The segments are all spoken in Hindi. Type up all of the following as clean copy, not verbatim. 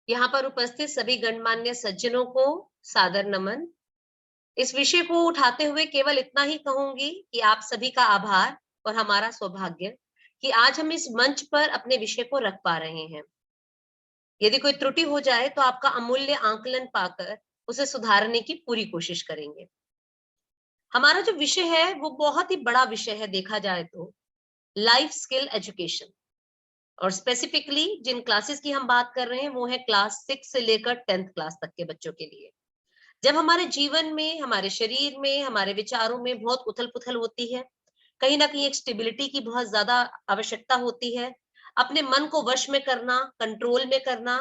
यहाँ पर उपस्थित सभी गणमान्य सज्जनों को सादर नमन। इस विषय को उठाते हुए केवल इतना ही कहूंगी कि आप सभी का आभार और हमारा सौभाग्य कि आज हम इस मंच पर अपने विषय को रख पा रहे हैं। यदि कोई त्रुटि हो जाए तो आपका अमूल्य आंकलन पाकर उसे सुधारने की पूरी कोशिश करेंगे। हमारा जो विषय है वो बहुत ही बड़ा विषय है देखा जाए तो, लाइफ स्किल एजुकेशन। और स्पेसिफिकली जिन क्लासेस की हम बात कर रहे हैं वो है क्लास 6 से लेकर 10th क्लास तक के बच्चों के लिए। जब हमारे जीवन में, हमारे शरीर में, हमारे विचारों में बहुत उथल-पुथल होती है, कहीं न कहीं एक स्टेबिलिटी की बहुत ज़्यादा आवश्यकता होती है। अपने मन को वश में करना, कंट्रोल में करना,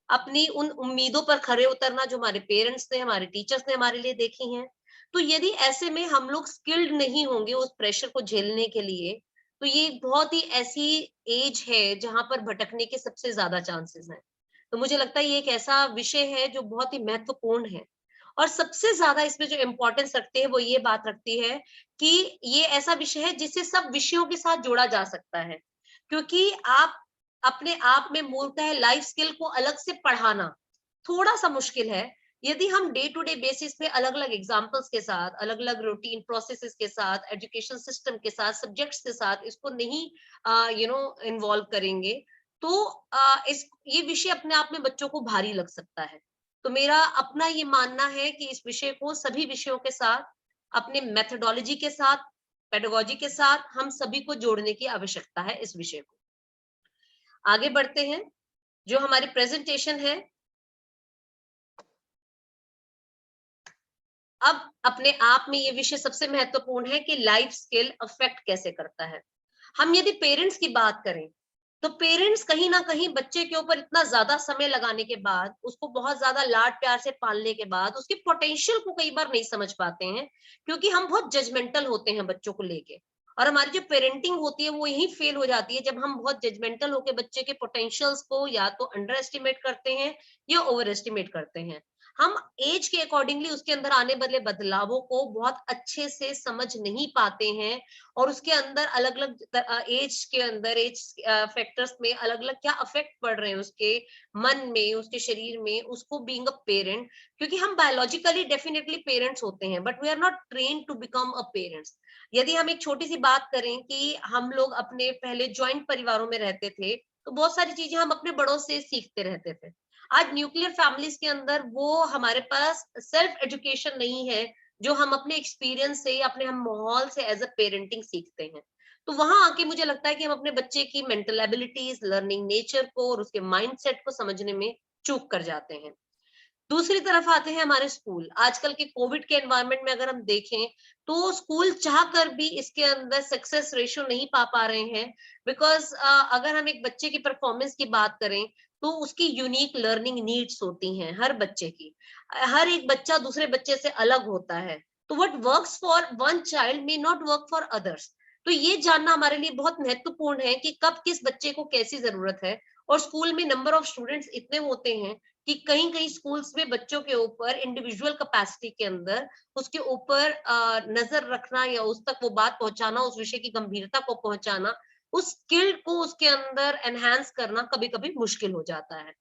अपनी उन उम्मीदों पर खरे उतरना जो हमारे पेरेंट्स ने, हमारे टीचर्स ने हमारे लिए देखी हैं। तो यदि ऐसे में हम लोग स्किल्ड नहीं होंगे उस प्रेशर को झेलने के लिए, तो ये एक बहुत ही ऐसी एज है जहाँ पर भटकने के सबसे ज़्यादा चांसेस हैं। तो मुझे लगता है ये एक ऐसा विषय है जो बहुत ही महत्वपूर्ण है। और सबसे ज़्यादा इसमें जो इम्पोर्टेंस रखती है वो ये बात रखती है कि ये ऐसा विषय है जिसे सब विषयों के साथ जोड़ा जा सकता है। क्योंकि आप अपने आप में मूलतः लाइफ स्किल को अलग से पढ़ाना थोड़ा-सा मुश्किल है। यदि हम डे टू डे बेसिस पे अलग-अलग एग्ज़ाम्पल्स के साथ, अलग-अलग रूटीन प्रोसेसेस के साथ, एजुकेशन सिस्टम के साथ, सब्जेक्ट्स के साथ इसको नहीं इन्वॉल्व करेंगे, तो इस ये विषय अपने आप में बच्चों को भारी लग सकता है। तो मेरा अपना ये मानना है कि इस विषय को सभी विषयों के साथ, अपने मेथोडोलॉजी के साथ, पेडागोजी के साथ हम सभी को जोड़ने की आवश्यकता है इस विषय को। आगे बढ़ते हैं, जो हमारी प्रेज़ेंटेशन है, अब अपने आप में ये विषय सबसे महत्वपूर्ण है कि लाइफ स्किल अफ़ेक्ट कैसे करता है। हम यदि पेरेंट्स की बात करें, तो पेरेंट्स कहीं न कहीं बच्चे के ऊपर इतना ज़्यादा समय लगाने के बाद, उसको बहुत ज़्यादा लाड-प्यार से पालने के बाद, उसके पोटेंशियल को कई बार नहीं समझ पाते हैं, क्योंकि हम बहुत जजमेंटल होते हैं बच्चों को लेके। और हमारी जो पेरेंटिंग होती है, वो यहीं फेल हो जाती है, जब हम बहुत जजमेंटल होके बच्चे के पोटेंशियल्स को या तो अंडर एस्टिमेट करते हैं या ओवर एस्टिमेट करते हैं। हम एज के अकॉर्डिंगली उसके अंदर आने वाले बदलावों को बहुत अच्छे से समझ नहीं पाते हैं और उसके अंदर अलग-अलग एज के अंदर फैक्टर्स में अलग-अलग क्या इफेक्ट पड़ रहे हैं उसके मन में, उसके शरीर में, उसको बीइंग अ पेरेंट, क्योंकि हम बायोलॉजिकली डेफिनिटली पेरेंट्स होते हैं but we are not trained to become a parents. यदि हम एक छोटी-सी बात करें कि हम लोग अपने पहले जॉइंट परिवारों में रहते थे, तो बहुत सारी चीजें हम अपने बड़ों से सीखते रहते थे। आज न्यूक्लियर फैमिलीज के अंदर वो हमारे पास सेल्फ एजुकेशन नहीं है, जो हम अपने एक्सपीरियंस से, अपने हम माहौल से एज़ अ पेरेंटिंग सीखते हैं। तो वहाँ आके मुझे लगता है कि हम अपने बच्चे की मेंटल एबिलिटीज़, लर्निंग नेचर को और उसके माइंडसेट को समझने में चूक कर जाते हैं। दूसरी तरफ आते हैं हमारे स्कूल। आजकल के कोविड के एनवायरनमेंट में अगर हम देखें, तो स्कूल चाहकर भी इसके अंदर सक्सेस रेशियो नहीं पा पा रहे हैं, बिकॉज़ अगर हम एक बच्चे की परफॉर्मेंस की बात करें, तो उसकी यूनिक लर्निंग नीड्स होती हैं हर बच्चे की। हर एक बच्चा दूसरे बच्चे से अलग होता है। तो what works for one child may not work for others. तो ये जानना हमारे लिए बहुत महत्वपूर्ण है कि कब किस बच्चे को कैसी ज़रूरत है। और स्कूल में नंबर ऑफ स्टूडेंट्स इतने होते हैं कि कहीं-कहीं स्कूल्स में बच्चों के ऊपर इंडिविजुअल कैपेसिटी के अंदर उसके ऊपर नज़र रखना या उस तक वो बात पहुँचाना, उस विषय की गंभीरता को पहुँचाना, उस स्किल को उसके अंदर एनहांस करना कभी-कभी मुश्किल हो जाता है।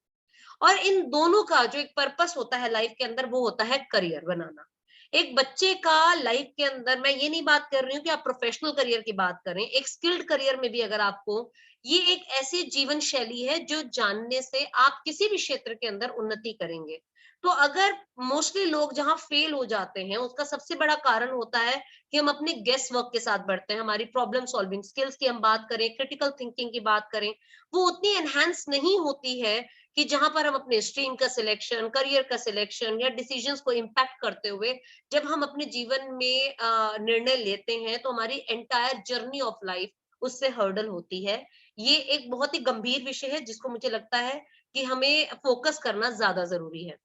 और इन दोनों का जो एक पर्पस होता है लाइफ के अंदर वो होता है करियर बनाना। एक बच्चे का लाइफ के अंदर, मैं ये नहीं बात कर रही हूँ कि आप प्रोफेशनल करियर की बात करें, एक स्किल्ड करियर में भी अगर आपको, ये एक ऐसी जीवन शैली है जो जानने से आप किसी भी क्षेत्र के अंदर उन्नति करेंगे। तो अगर मोस्टली लोग जहाँ फेल हो जाते हैं उसका सबसे बड़ा कारण होता है कि हम अपने गेस वर्क के साथ बढ़ते हैं। हमारी प्रॉब्लम सॉल्विंग स्किल्स की हम बात करें, क्रिटिकल थिंकिंग की बात करें, वो उतनी एनहांस नहीं होती है कि जहां पर हम अपने स्ट्रीम का सिलेक्शन, करियर का सिलेक्शन या डिसीजंस को इम्पैक्ट करते हुए जब हम अपने जीवन में निर्णय लेते हैं तो हमारी एंटायर जर्नी ऑफ लाइफ उससे हर्डल होती है। ये एक बहुत ही गंभीर विषय है जिसको मुझे लगता है कि हमें फोकस करना ज्यादा जरूरी है।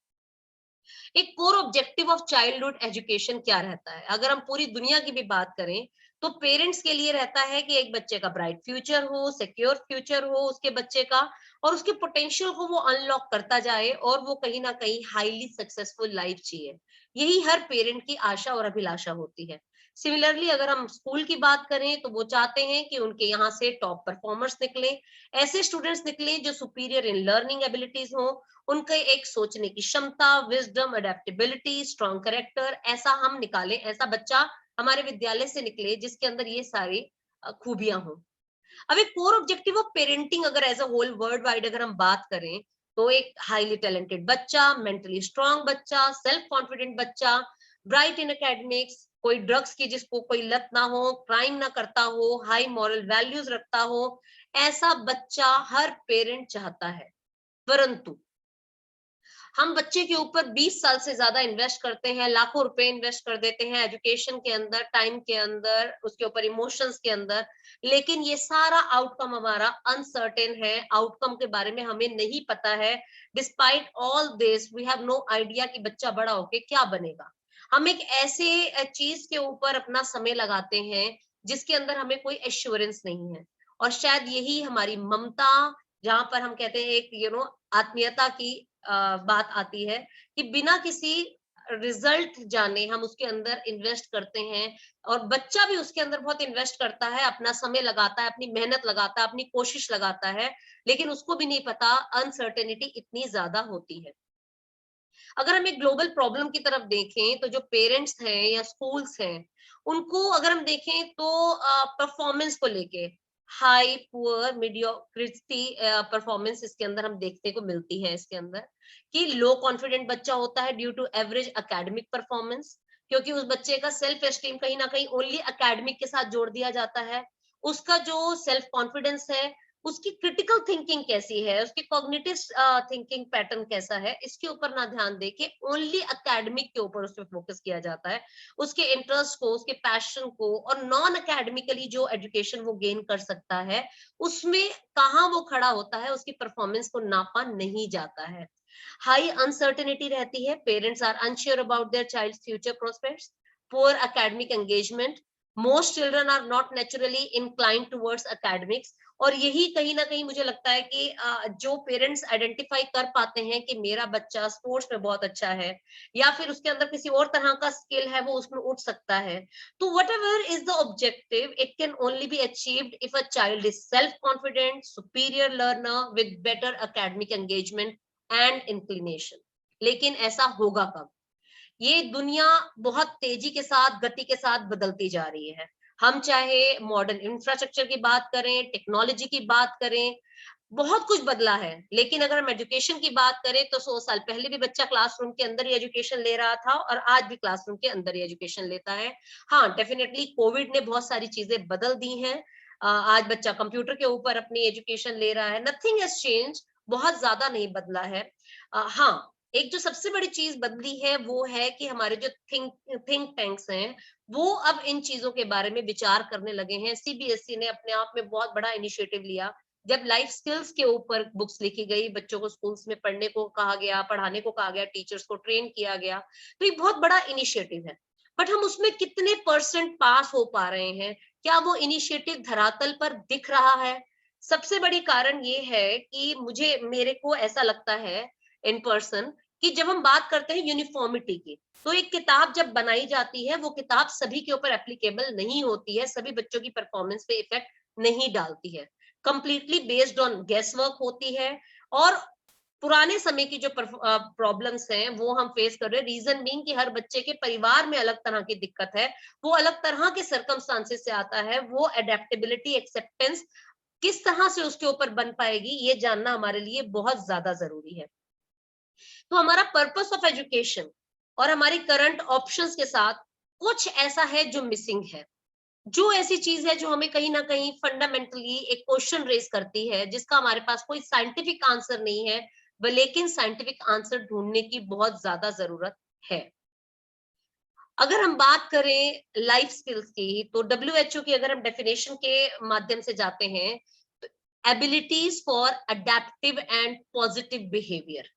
एक core objective of childhood education क्या रहता है? अगर हम पूरी दुनिया की भी बात करें, तो पेरेंट्स के लिए रहता है कि एक बच्चे का ब्राइट फ्यूचर हो, सिक्योर फ्यूचर हो उसके बच्चे का, और उसके पोटेंशियल को वो अनलॉक करता जाए और वो कहीं न कहीं हाइली सक्सेसफुल लाइफ जिए। यही हर पेरेंट की आशा और अभिलाषा होती है। सिमिलरली अगर हम स्कूल की बात करें तो वो चाहते हैं कि उनके यहाँ से टॉप परफॉर्मर्स निकले, ऐसे स्टूडेंट्स निकले जो सुपीरियर इन लर्निंग एबिलिटीज हो, उनके एक सोचने की क्षमता, विजडम, अडेप्टेबिलिटी, स्ट्रॉन्ग कैरेक्टर, ऐसा हम निकालें, ऐसा बच्चा हमारे विद्यालय से निकले जिसके अंदर ये सारी खूबियां हों। अब एक कोर ऑब्जेक्टिव ऑफ पेरेंटिंग अगर as a whole world wide अगर हम बात करें, तो एक हाईली टैलेंटेड बच्चा, मेंटली स्ट्रांग बच्चा, सेल्फ कॉन्फिडेंट बच्चा, ब्राइट इन एकेडमिक्स, कोई ड्रग्स की जिसको कोई लत ना हो, क्राइम ना करता हो, हाई मॉरल वैल्यूज रखता हो, ऐसा बच्चा हर पेरेंट चाहता है। परंतु हम बच्चे के ऊपर 20 साल से ज्यादा इन्वेस्ट करते हैं, लाखों रुपए इन्वेस्ट कर देते हैं एजुकेशन के अंदर, टाइम के अंदर, उसके ऊपर इमोशंस के अंदर, लेकिन ये सारा आउटकम हमारा अनसर्टेन है, आउटकम के बारे में हमें नहीं पता है। Despite all this we have no idea कि बच्चा बड़ा होके क्या बनेगा। हम एक ऐसे चीज के ऊपर अपना समय लगाते हैं जिसके अंदर हमें कोई एश्योरेंस नहीं है, और शायद यही हमारी ममता, जहां पर हम कहते हैं एक आत्मीयता की बात आती है कि बिना किसी रिजल्ट जाने हम उसके अंदर इन्वेस्ट करते हैं, और बच्चा भी उसके अंदर बहुत इन्वेस्ट करता है, अपना समय लगाता है, अपनी मेहनत लगाता है, अपनी कोशिश लगाता है, लेकिन उसको भी नहीं पता अनसर्टेनिटी इतनी ज्यादा होती है। अगर हम एक ग्लोबल प्रॉब्लम की तरफ देखें तो जो पेरेंट्स हैं या स्कूल्स हैं, उनको अगर हम देखें तो परफॉर्मेंस को लेके हाई पुअर मीडियोक्रिटी परफॉर्मेंस इसके अंदर हम देखने को मिलती है, इसके अंदर कि लो कॉन्फिडेंट बच्चा होता है due to average academic performance, क्योंकि उस बच्चे का सेल्फ एस्टीम कहीं ना कहीं ओनली एकेडमिक के साथ जोड़ दिया जाता है। उसका जो सेल्फ कॉन्फिडेंस है, उसकी क्रिटिकल थिंकिंग कैसी है, उसकी कॉग्निटिव थिंकिंग पैटर्न कैसा है, इसके ऊपर ना ध्यान देके ओनली एकेडमिक के ऊपर उस पर फोकस किया जाता है। उसके इंटरेस्ट को, उसके पैशन को, और नॉन एकेडमिकली जो एजुकेशन वो गेन कर सकता है, उसमें कहाँ वो खड़ा होता है, उसकी परफॉर्मेंस को नापा नहीं जाता है। हाई अनसर्टेनिटी रहती है, parents are unsure about their child's future prospects, poor academic engagement, most children are not naturally inclined towards academics। और यही कहीं ना कहीं मुझे लगता है कि जो पेरेंट्स आइडेंटिफाई कर पाते हैं कि मेरा बच्चा स्पोर्ट्स में बहुत अच्छा है, या फिर उसके अंदर किसी और तरह का स्किल है, वो उसमें उठ सकता है, तो what ever is the objective it can only be achieved if a child is self confident, superior learner with better academic engagement and inclination. लेकिन ऐसा होगा कब? ये दुनिया बहुत तेजी के साथ, गति के साथ बदलती जा रही है। हम चाहे मॉडर्न इंफ्रास्ट्रक्चर की बात करें, टेक्नोलॉजी की बात करें, बहुत कुछ बदला है। लेकिन अगर हम एजुकेशन की बात करें तो 100 साल पहले भी बच्चा क्लासरूम के अंदर ही एजुकेशन ले रहा था, और आज भी क्लासरूम के अंदर ही एजुकेशन लेता है। हाँ, डेफिनेटली कोविड ने बहुत सारी चीजें बदल दी हैं। आज बच्चा कंप्यूटर के ऊपर अपनी एजुकेशन ले रहा है। नथिंग हैज चेंज, बहुत ज्यादा नहीं बदला है। हाँ, एक जो सबसे बड़ी चीज बदली है वो है कि हमारे जो थिंक टैंक्स हैं, वो अब इन चीजों के बारे में विचार करने लगे हैं। सीबीएसई ने अपने आप में बहुत बड़ा इनिशिएटिव लिया, जब लाइफ स्किल्स के ऊपर बुक्स लिखी गई, बच्चों को स्कूल्स में पढ़ने को कहा गया, पढ़ाने को कहा गया, टीचर्स को ट्रेन किया गया, तो ये बहुत बड़ा इनिशिएटिव है। बट हम उसमें कितने परसेंट पास हो पा रहे हैं? क्या वो इनिशिएटिव धरातल पर दिख रहा है? सबसे बड़ी कारण ये है कि मेरे को ऐसा लगता है इन पर्सन कि जब हम बात करते हैं यूनिफॉर्मिटी की, तो एक किताब जब बनाई जाती है, वो किताब सभी के ऊपर एप्लीकेबल नहीं होती है, सभी बच्चों की परफॉर्मेंस पे इफेक्ट नहीं डालती है, completely based on guess work होती है। और पुराने समय की जो प्रॉब्लम्स हैं वो हम फेस कर रहे हैं, रीजन बीइंग कि हर बच्चे के परिवार में अलग तरह की दिक्कत है, वो अलग तरह के सर्कमस्टांसेस से आता है, वो एडेप्टेबिलिटी, एक्सेप्टेंस किस तरह से उसके ऊपर बन पाएगी, ये जानना हमारे लिए बहुत ज्यादा जरूरी है। तो हमारा पर्पस ऑफ एजुकेशन और हमारी करंट ऑप्शंस के साथ कुछ ऐसा है जो मिसिंग है, जो ऐसी चीज है जो हमें कहीं ना कहीं फंडामेंटली एक क्वेश्चन रेज करती है, जिसका हमारे पास कोई साइंटिफिक आंसर नहीं है, लेकिन साइंटिफिक आंसर ढूंढने की बहुत ज्यादा जरूरत है। अगर हम बात करें लाइफ स्किल्स की, तो डब्ल्यूएचओ की अगर हम डेफिनेशन के माध्यम से जाते हैं, तो abilities for adaptive and positive behaviour,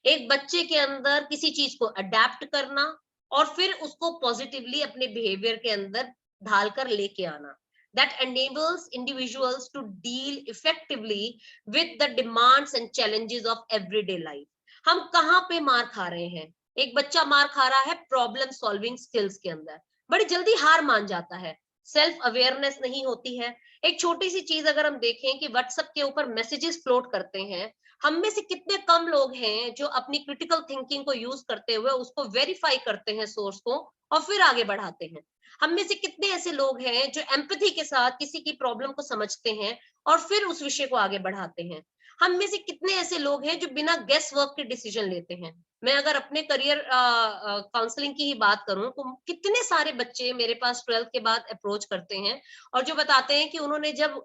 एक बच्चे के अंदर किसी चीज को अडेप्ट करना और फिर उसको पॉजिटिवली अपने बिहेवियर के अंदर ढालकर लेके आना, that enables individuals to deal effectively with the demands and challenges of everyday life। हम कहाँ पे मार खा रहे हैं? एक बच्चा मार खा रहा है प्रॉब्लम सॉल्विंग स्किल्स के अंदर, बड़ी जल्दी हार मान जाता है, सेल्फ अवेयरनेस नहीं होती है। एक छोटी सी चीज अगर हम देखें कि व्हाट्सएप के ऊपर मैसेजेस फ्लोट करते हैं, हम में से कितने कम लोग हैं जो अपनी क्रिटिकल थिंकिंग को यूज करते हुए उसको वेरीफाई करते हैं सोर्स को और फिर आगे बढ़ाते हैं। हम में से कितने ऐसे लोग हैं जो एम्पैथी के साथ किसी की प्रॉब्लम को समझते हैं और फिर उस विषय को आगे बढ़ाते हैं। हम में से कितने ऐसे लोग हैं जो बिना गेस वर्क के डिसीजन लेते हैं। मैं अगर अपने करियर काउंसलिंग की ही बात करूं तो कितने सारे बच्चे मेरे पास 12th के बाद अप्रोच करते हैं और जो बताते हैं कि उन्होंने जब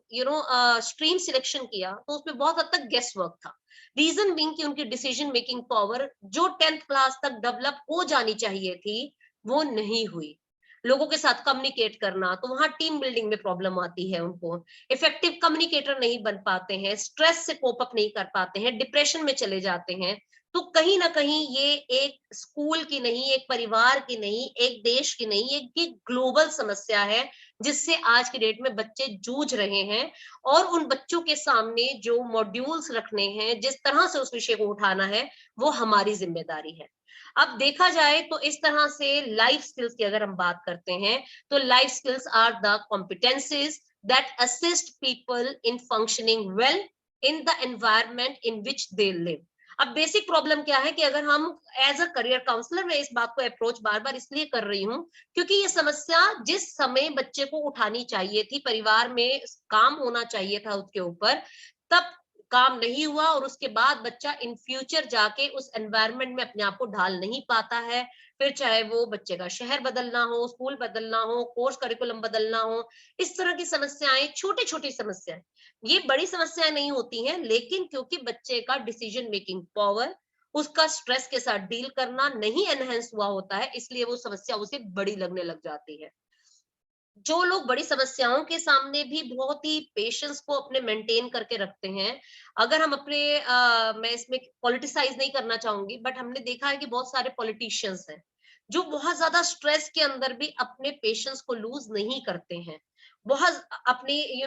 स्ट्रीम सिलेक्शन किया तो उसमें बहुत हद तक गेस वर्क था। रीजन बीइंग कि उनकी डिसीजन मेकिंग पावर जो 10th क्लास तक डेवलप हो जानी चाहिए थी वो नहीं हुई। लोगों के साथ कम्युनिकेट करना, तो वहां टीम बिल्डिंग में प्रॉब्लम आती है उनको, इफेक्टिव कम्युनिकेटर नहीं बन पाते हैं, स्ट्रेस से कोप अप नहीं कर पाते हैं, डिप्रेशन में चले जाते हैं। तो कहीं ना कहीं ये एक स्कूल की नहीं, एक परिवार की नहीं, एक देश की नहीं, एक ये ग्लोबल समस्या है जिससे आज की डेट में बच्चे जूझ रहे हैं। और उन बच्चों के सामने जो मॉड्यूल्स रखने हैं, जिस तरह से उस विषय को उठाना है, वो हमारी जिम्मेदारी है। अब देखा जाए तो इस तरह से लाइफ स्किल्स की अगर हम बात करते हैं तो life skills are the competencies that assist people in functioning well in the environment in which they live. अब बेसिक प्रॉब्लम क्या है कि अगर हम एज अ करियर काउंसलर, मैं इस बात को अप्रोच बार बार इसलिए कर रही हूँ क्योंकि ये समस्या जिस समय बच्चे को उठानी चाहिए थी, परिवार में काम होना चाहिए था उसके ऊपर, तब काम नहीं हुआ और उसके बाद बच्चा इन फ्यूचर जाके उस एनवायरनमेंट में अपने आप को ढाल नहीं पाता है। फिर चाहे वो बच्चे का शहर बदलना हो, स्कूल बदलना हो, कोर्स करिकुलम बदलना हो, इस तरह की समस्याएं, छोटी छोटी समस्याएं, ये बड़ी समस्याएं नहीं होती हैं, लेकिन क्योंकि बच्चे का डिसीजन मेकिंग पावर, उसका स्ट्रेस के साथ डील करना नहीं एनहेंस हुआ होता है, इसलिए वो समस्या उसे बड़ी लगने लग जाती है। जो लोग बड़ी समस्याओं के सामने भी बहुत ही पेशेंस को अपने मेंटेन करके रखते हैं, अगर हम अपने मैं इसमें पॉलिटिसाइज नहीं करना चाहूंगी, बट हमने देखा है कि बहुत सारे पॉलिटिशियंस हैं जो बहुत ज्यादा स्ट्रेस के अंदर भी अपने पेशेंस को लूज नहीं करते हैं, बहुत अपनी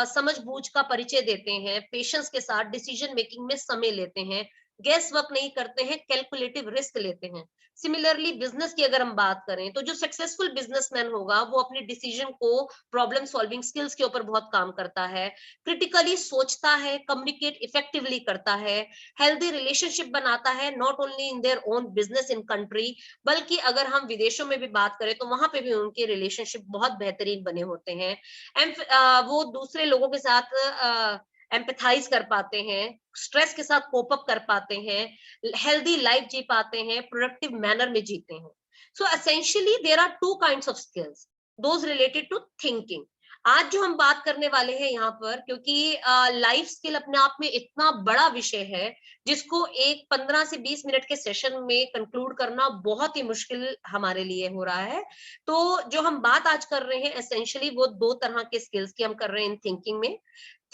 समझ बूझ का परिचय देते हैं, पेशेंस के साथ डिसीजन मेकिंग में समय लेते हैं, गेस वर्क नहीं करते हैं, कैलकुलेटिव रिस्क लेते हैं। सिमिलरली बिजनेस की अगर हम बात करें तो जो सक्सेसफुल बिजनेसमैन होगा वो अपनी डिसीजन को, प्रॉब्लम सॉल्विंग स्किल्स के ऊपर बहुत काम करता है, क्रिटिकली सोचता है, कम्युनिकेट इफेक्टिवली करता है, हेल्दी रिलेशनशिप बनाता है, not only in their own business in country, बल्कि अगर हम विदेशों में भी बात करें तो वहां पे भी उनके रिलेशनशिप बहुत बेहतरीन बने होते हैं। वो दूसरे लोगों के साथ एम्पैथाइज कर पाते हैं, स्ट्रेस के साथ कोप अप कर पाते हैं, हेल्दी लाइफ जी पाते हैं, प्रोडक्टिव मैनर में जीते हैं। So essentially there are two kinds of skills, those related to thinking. आज जो हम बात करने वाले हैं यहाँ पर, क्योंकि लाइफ स्किल अपने आप में इतना बड़ा विषय है जिसको एक 15 से 20 मिनट के सेशन में कंक्लूड करना बहुत ही मुश्किल हमारे लिए हो रहा है। तो जो हम बात आज कर रहे हैं एसेंशियली वो दो तरह के स्किल्स की हम कर रहे हैं इन थिंकिंग में,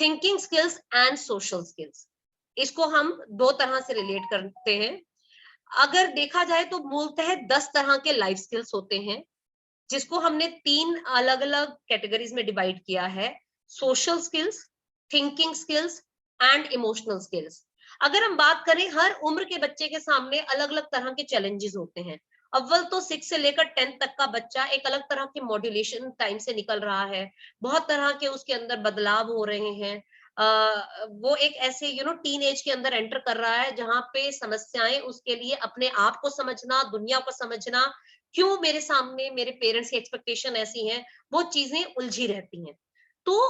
thinking skills and social skills. इसको हम दो तरह से रिलेट करते हैं। अगर देखा जाए तो मूलतः 10 तरह के लाइफ स्किल्स होते हैं जिसको हमने तीन अलग अलग कैटेगरीज में डिवाइड किया है, social skills, thinking skills and emotional skills. अगर हम बात करें, हर उम्र के बच्चे के सामने अलग अलग तरह के चैलेंजेस होते हैं। अव्वल तो 6 से लेकर 10th तक का बच्चा एक अलग तरह के मॉड्यूलेशन टाइम से निकल रहा है, बहुत तरह के उसके अंदर बदलाव हो रहे हैं। वो एक ऐसे टीन एज के अंदर एंटर कर रहा है जहां पे समस्याएं उसके लिए अपने आप को समझना, दुनिया को समझना, क्यों मेरे सामने मेरे पेरेंट्स की एक्सपेक्टेशन ऐसी हैं, वो चीजें उलझी रहती हैं। तो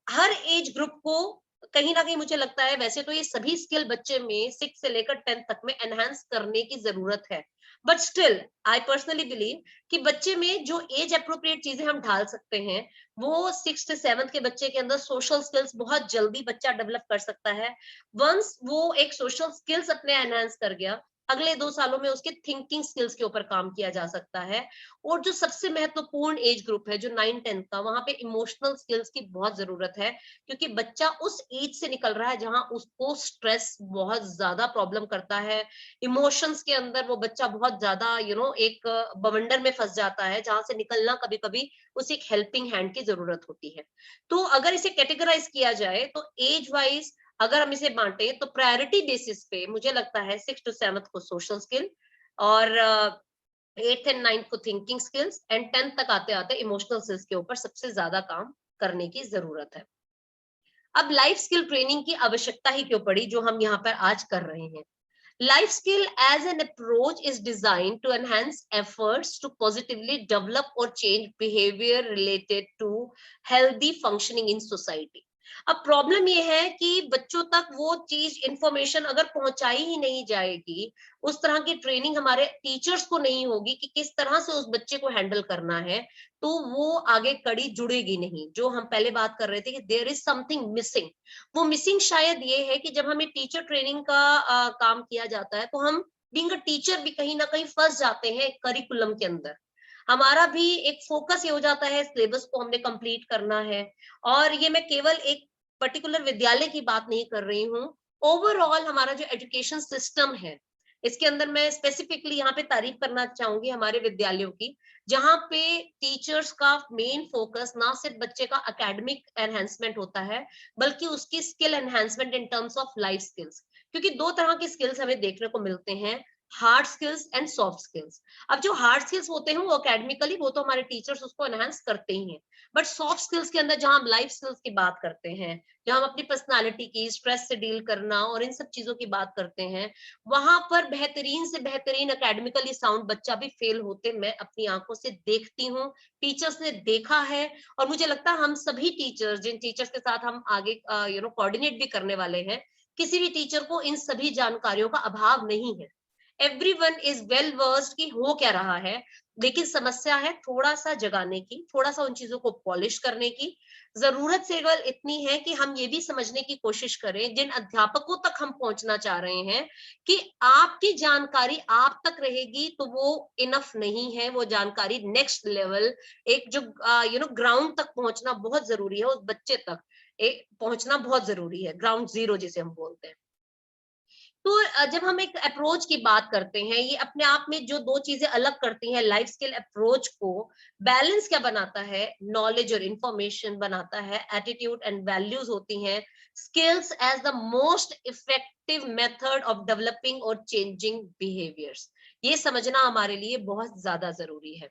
हर एज ग्रुप को कहीं ना कहीं मुझे लगता है, वैसे तो ये सभी स्किल बच्चे में 6 से लेकर 10 तक में एनहांस करने की जरूरत है, but still I personally believe कि बच्चे में जो एज अप्रोप्रिएट चीजें हम ढाल सकते हैं, वो 6 से 7 के बच्चे के अंदर सोशल स्किल्स बहुत जल्दी बच्चा डेवलप कर सकता है। वंस वो एक सोशल स्किल्स अपने एनहांस कर गया, अगले 2 सालों में उसके थिंकिंग स्किल्स के ऊपर काम किया जा सकता है। और जो सबसे महत्वपूर्ण एज ग्रुप है जो 9-10 का, वहां पे इमोशनल स्किल्स की बहुत जरूरत है, क्योंकि बच्चा उस एज से निकल रहा है जहां उसको स्ट्रेस बहुत ज्यादा प्रॉब्लम करता है। इमोशंस के अंदर वो बच्चा बहुत ज्यादा एक बवंडर में फंस जाता है जहां से निकलना कभी कभी उसे एक हेल्पिंग हैंड की जरूरत होती है। तो अगर इसे कैटेगराइज किया जाए तो एज वाइज अगर हम इसे बांटे तो प्रायोरिटी बेसिस पे मुझे लगता है 6 to 7 को सोशल स्किल, और 8th एंड 9th को थिंकिंग स्किल्स, एंड 10th तक आते आते इमोशनल स्किल्स के ऊपर सबसे ज्यादा काम करने की जरूरत है। अब लाइफ स्किल ट्रेनिंग की आवश्यकता ही क्यों पड़ी, जो हम यहाँ पर आज कर रहे हैं। Life skill as an approach is designed to enhance efforts to positively develop or change behavior related to healthy functioning in society. अब प्रॉब्लम ये है कि बच्चों तक वो चीज इंफॉर्मेशन अगर पहुंचाई ही नहीं जाएगी, उस तरह की ट्रेनिंग हमारे टीचर्स को नहीं होगी कि किस तरह से उस बच्चे को हैंडल करना है, तो वो आगे कड़ी जुड़ेगी नहीं। जो हम पहले बात कर रहे थे कि देयर इज समथिंग मिसिंग, वो मिसिंग शायद ये है कि जब हमें टीचर ट्रेनिंग का काम किया जाता है, तो हम बीइंग अ टीचर भी कहीं ना कहीं फंस जाते हैं करिकुलम के अंदर। हमारा भी एक फोकस ये हो जाता है सिलेबस को हमने कंप्लीट करना है। और ये मैं केवल एक पर्टिकुलर विद्यालय की बात नहीं कर रही हूँ, ओवरऑल हमारा जो एजुकेशन सिस्टम है, इसके अंदर मैं स्पेसिफिकली यहाँ पे तारीफ करना चाहूंगी हमारे विद्यालयों की, जहाँ पे टीचर्स का मेन फोकस ना सिर्फ बच्चे का एकेडमिक एनहेंसमेंट होता है, बल्कि उसकी skill enhancement in terms of life skills. क्योंकि दो तरह की स्किल्स हमें देखने को मिलते हैं, hard skills and soft skills. अब जो हार्ड स्किल्स होते हैं वो एकेडमिकली, वो तो हमारे टीचर्स उसको एनहांस करते ही हैं। बट सॉफ्ट स्किल्स के अंदर जहां हम लाइफ स्किल्स की बात करते हैं, जहां हम अपनी पर्सनालिटी की, स्ट्रेस से डील करना और इन सब चीजों की बात करते हैं, वहां पर बेहतरीन से बेहतरीन एकेडमिकली साउंड बच्चा भी फेल होते मैं अपनी आंखों से देखती हूँ, टीचर्स ने देखा है। और मुझे लगता है हम सभी टीचर्स, जिन टीचर्स के साथ हम आगे कोऑर्डिनेट भी करने वाले हैं, किसी भी टीचर को इन सभी जानकारियों का अभाव नहीं है। एवरीवन इज वेल वर्स्ड कि हो क्या रहा है, लेकिन समस्या है थोड़ा सा जगाने की, थोड़ा सा उन चीजों को पॉलिश करने की। जरूरत केवल इतनी है कि हम ये भी समझने की कोशिश करें, जिन अध्यापकों तक हम पहुंचना चाह रहे हैं, कि आपकी जानकारी आप तक रहेगी तो वो इनफ नहीं है। वो जानकारी नेक्स्ट लेवल, एक जो ग्राउंड तक पहुंचना बहुत जरूरी है, उस बच्चे तक पहुंचना बहुत जरूरी है, ग्राउंड जीरो जिसे हम बोलते हैं। तो जब हम एक अप्रोच की बात करते हैं, ये अपने आप में जो दो चीजें अलग करती हैं लाइफ स्किल अप्रोच को, बैलेंस क्या बनाता है, नॉलेज और इंफॉर्मेशन बनाता है, एटीट्यूड एंड वैल्यूज होती हैं, skills as the most effective method of developing और चेंजिंग बिहेवियर्स। ये समझना हमारे लिए बहुत ज्यादा जरूरी है।